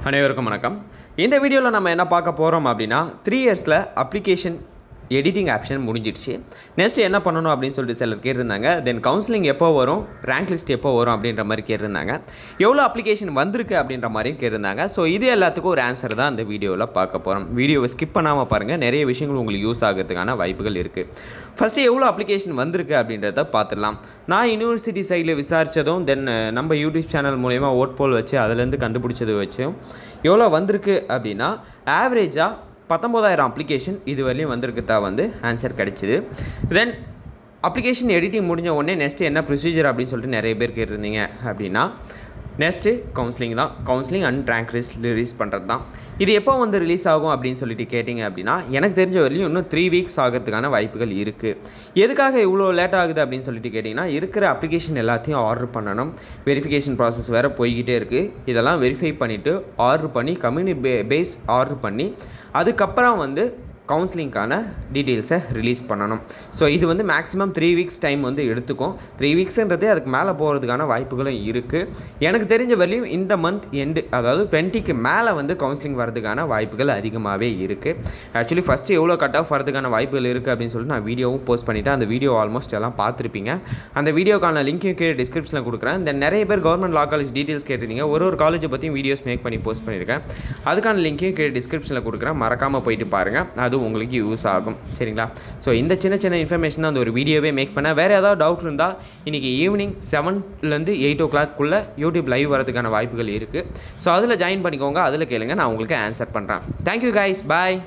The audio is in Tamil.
அனைவருக்கும் வணக்கம். இந்த வீடியோவில் நம்ம என்ன பார்க்க போகிறோம் அப்படின்னா 3 இயர்ஸில் அப்ளிகேஷன் எடிட்டிங் ஆப்ஷன் முடிஞ்சிடுச்சு. நெக்ஸ்ட் என்ன பண்ணணும் அப்படின்னு சொல்லிட்டு சிலர் கேட்டிருந்தாங்க. தென் கவுன்சிலிங் எப்போ வரும், ரேங்க் லிஸ்ட் எப்போ வரும் அப்படின்ற மாதிரி கேட்டிருந்தாங்க. எவ்வளோ அப்ளிகேஷன் வந்திருக்கு அப்படின்ற மாதிரியும் கேட்டிருந்தாங்க. ஸோ இது எல்லாத்துக்கும் ஒரு ஆன்சர் தான் இந்த வீடியோவில் பார்க்க போகிறோம். வீடியோவை ஸ்கிப் பண்ணாமல் பாருங்கள், நிறைய விஷயங்கள் உங்களுக்கு யூஸ் ஆகிறதுக்கான வாய்ப்புகள் இருக்குது. ஃபஸ்ட்டு எவ்வளோ அப்ளிகேஷன் வந்திருக்கு அப்படின்றத பார்த்துடலாம். நான் யூனிவர்சிட்டி சைடில் விசாரித்ததும் தென் நம்ம யூடியூப் சேனல் மூலயமா ஓட் போல் வச்சு அதிலேருந்து கண்டுபிடிச்சது வச்சும் எவ்வளோ வந்திருக்கு அப்படின்னா ஆவரேஜாக 19,000 அப்ளிகேஷன் இது வரையும் வந்திருக்கு தான் ஆன்சர் கிடச்சிது. தென் அப்ளிகேஷன் எடிட்டிங் முடிஞ்ச உடனே நெக்ஸ்ட்டு என்ன ப்ரொசீஜர் அப்படின்னு சொல்லிட்டு நிறைய பேர் கேட்டிருந்தீங்க அப்படின்னா நெக்ஸ்ட்டு கவுன்சிலிங் தான். Counselling and rank list release பண்ணுறது தான். இது எப்போ ரிலீஸ் ஆகும் அப்படின்னு சொல்லிட்டு கேட்டிங்க அப்படின்னா எனக்கு தெரிஞ்ச வரையும் இன்னும் 3 வீக்ஸ் ஆகிறதுக்கான வாய்ப்புகள் இருக்குது. எதுக்காக இவ்வளோ லேட் ஆகுது அப்படின்னு சொல்லிட்டு கேட்டிங்கன்னா இருக்கிற அப்ளிகேஷன் எல்லாத்தையும் ஆர்டர் பண்ணணும். வெரிஃபிகேஷன் ப்ராசஸ் வேறு போய்கிட்டே இருக்குது. இதெல்லாம் வெரிஃபை பண்ணிவிட்டு ஆர்டர் பண்ணி கம்யூனிட்டி பேஸ் ஆர்டர் பண்ணி அதுக்கப்புறம் கவுன்சிலிங்கான டீட்டெயில்ஸை ரிலீஸ் பண்ணணும். ஸோ இது மேக்ஸிமம் 3 வீக்ஸ் டைம் எடுத்துக்கும். 3 வீக்ஸுன்றதே அதுக்கு மேலே போகிறதுக்கான வாய்ப்புகளும் இருக்குது. எனக்கு தெரிஞ்ச வரையும் இந்த மந்த் எண்டு, அதாவது 20க்கு மேலே கவுன்சிலிங் வரதுக்கான வாய்ப்புகள் அதிகமாகவே இருக்குது. ஆக்சுவலி ஃபஸ்ட்டு எவ்வளோ கட் ஆஃப் வரதுக்கான வாய்ப்புகள் இருக்குது அப்படின்னு சொல்லிட்டு நான் வீடியோவும் போஸ்ட் பண்ணிவிட்டேன். அந்த வீடியோ ஆல்மோஸ்ட் எல்லாம் பார்த்துருப்பீங்க. அந்த வீடியோக்கான லிங்க்கையும் கீழே டிஸ்கிரிப்ஷனில் கொடுக்குறேன். இந்த நிறைய பேர் கவர்மெண்ட் லா காலேஜ் டீட்டெயில்ஸ் கேட்டிருந்தீங்க. ஒரு காலேஜை பற்றியும் வீடியோஸ் மேக் பண்ணி போஸ்ட் பண்ணியிருக்கேன். அதுக்கான லிங்க்கையும் கீழே டிஸ்கிரிப்ஷனில் கொடுக்குறேன். மறக்காமல் போயிட்டு பாருங்கள், அது உங்களுக்கு யூஸ் ஆகும். சரிங்களா? ஸோ இந்த சின்ன இன்ஃபர்மேஷன் தான் அந்த ஒரு வீடியோவே மேக் பண்ணேன். வேறு ஏதாவது டவுட் இருந்தால் இன்றைக்கி ஈவினிங் 7லேருந்து 8 o'clock யூடியூப் லைவ் வரதுக்கான வாய்ப்புகள் இருக்குது. ஸோ அதில் ஜாயின் பண்ணிக்கோங்க, அதில் கேளுங்க, நான் உங்களுக்கு ஆன்சர் பண்ணுறேன். தேங்க்யூ கைஸ், பாய்.